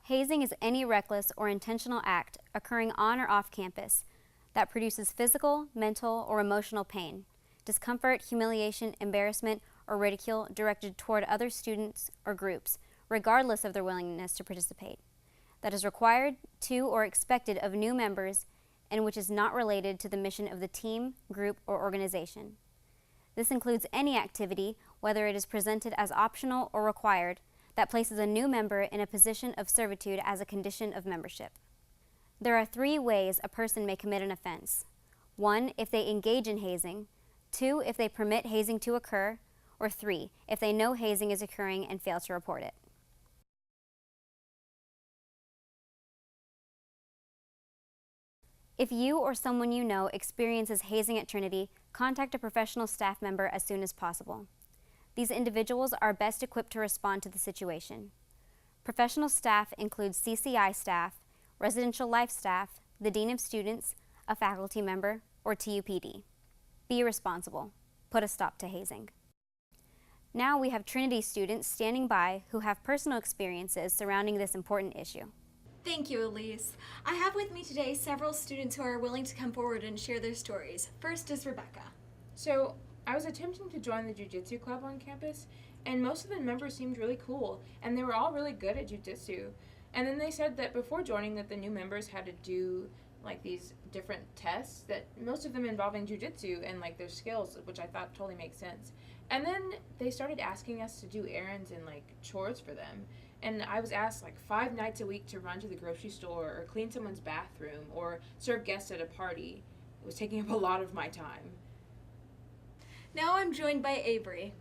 Hazing is any reckless or intentional act occurring on or off campus that produces physical, mental, or emotional pain, discomfort, humiliation, embarrassment, or ridicule directed toward other students or groups, regardless of their willingness to participate, that is required to or expected of new members and which is not related to the mission of the team, group, or organization. This includes any activity, whether it is presented as optional or required, that places a new member in a position of servitude as a condition of membership. There are 3 ways a person may commit an offense. 1, if they engage in hazing. 2, if they permit hazing to occur. Or 3, if they know hazing is occurring and fail to report it. If you or someone you know experiences hazing at Trinity, contact a professional staff member as soon as possible. These individuals are best equipped to respond to the situation. Professional staff includes CCI staff, residential life staff, the dean of students, a faculty member, or TUPD. Be responsible. Put a stop to hazing. Now we have Trinity students standing by who have personal experiences surrounding this important issue. Thank you, Elise. I have with me today several students who are willing to come forward and share their stories. First is Rebecca. So, I was attempting to join the jiu-jitsu club on campus, and most of the members seemed really cool, and they were all really good at jiu-jitsu. And then they said that before joining that the new members had to do like these different tests, that most of them involving jiu-jitsu and like their skills, which I thought totally makes sense. And then they started asking us to do errands and like chores for them. And I was asked like 5 nights a week to run to the grocery store or clean someone's bathroom or serve guests at a party. It was taking up a lot of my time. Now I'm joined by Avery.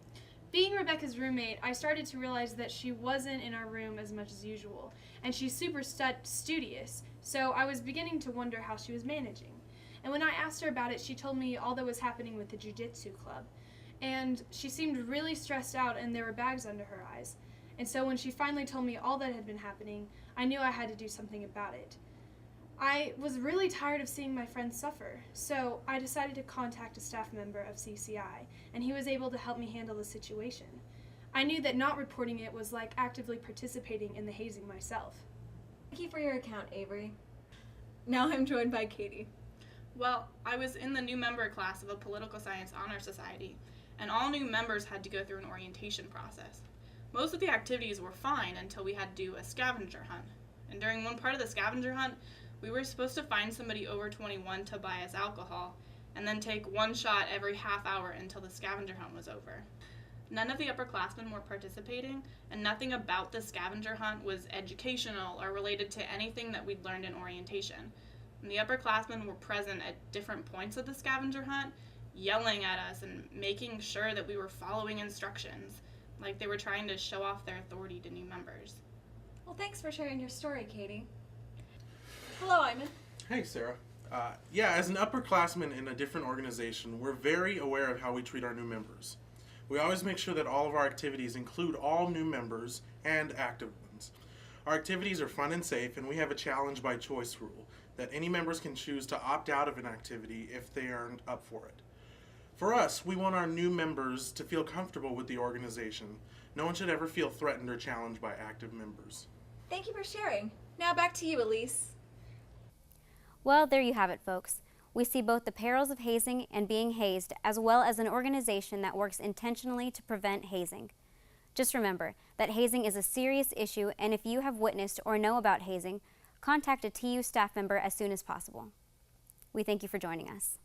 Being Rebecca's roommate, I started to realize that she wasn't in our room as much as usual, and she's super studious, so I was beginning to wonder how she was managing. And when I asked her about it, she told me all that was happening with the jiu-jitsu club, and she seemed really stressed out and there were bags under her eyes. And so when she finally told me all that had been happening, I knew I had to do something about it. I was really tired of seeing my friends suffer, so I decided to contact a staff member of CCI, and he was able to help me handle the situation. I knew that not reporting it was like actively participating in the hazing myself. Thank you for your account, Avery. Now I'm joined by Katie. Well, I was in the new member class of a political science honor society, and all new members had to go through an orientation process. Most of the activities were fine until we had to do a scavenger hunt. And during one part of the scavenger hunt, we were supposed to find somebody over 21 to buy us alcohol, and then take 1 shot every half hour until the scavenger hunt was over. None of the upperclassmen were participating, and nothing about the scavenger hunt was educational or related to anything that we'd learned in orientation. And the upperclassmen were present at different points of the scavenger hunt, yelling at us and making sure that we were following instructions, like they were trying to show off their authority to new members. Well, thanks for sharing your story, Katie. Hello, Iman. Hey, Sarah. As an upperclassman in a different organization, we're very aware of how we treat our new members. We always make sure that all of our activities include all new members and active ones. Our activities are fun and safe, and we have a challenge by choice rule that any members can choose to opt out of an activity if they aren't up for it. For us, we want our new members to feel comfortable with the organization. No one should ever feel threatened or challenged by active members. Thank you for sharing. Now back to you, Elise. Well, there you have it, folks. We see both the perils of hazing and being hazed, as well as an organization that works intentionally to prevent hazing. Just remember that hazing is a serious issue, and if you have witnessed or know about hazing, contact a TU staff member as soon as possible. We thank you for joining us.